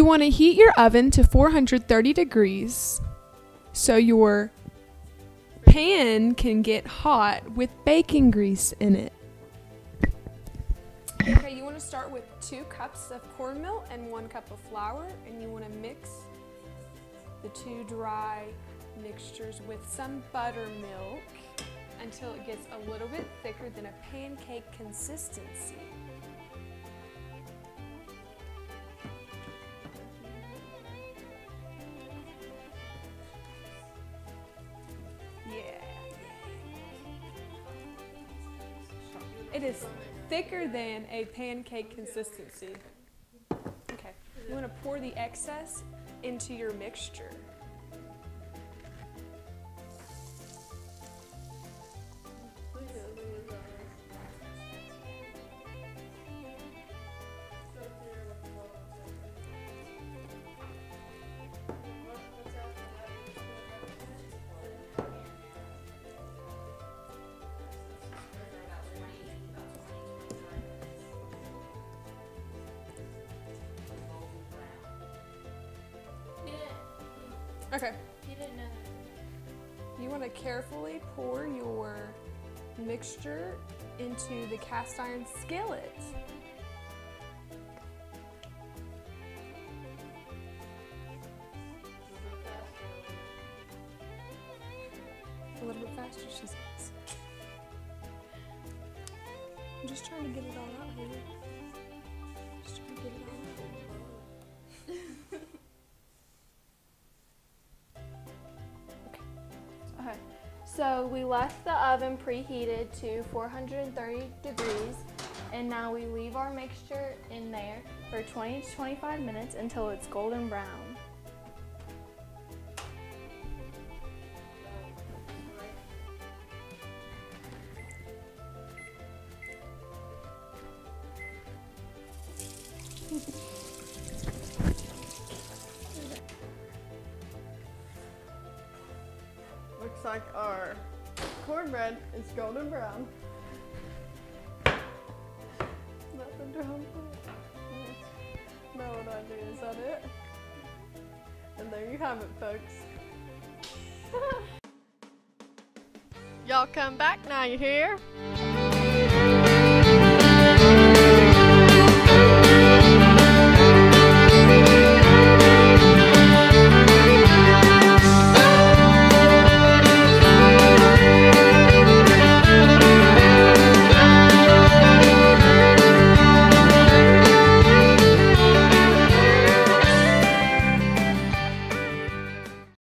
want to heat your oven to 430 degrees so your pan can get hot with bacon grease in it. Okay, you want to start with 2 cups of corn meal and 1 cup of flour, and you want to mix the 2 dry mixtures with some buttermilk until it gets a little bit thicker than a pancake consistency. Yeah. It is thicker than a pancake consistency. Okay, you want to pour the excess into your mixture. Okay. You didn't know that. You want to carefully pour your mixture into the cast iron skillet. A little bit faster, she says. I'm just trying to get it all out here. Just trying to get it all out. Okay, so we left the oven preheated to 430 degrees, and now we leave our mixture in there for 20 to 25 minutes until it's golden brown. Looks like our cornbread is golden brown. Nothing to hold it. Now what I do is that it. And there you have it, folks. Y'all come back now, you hear?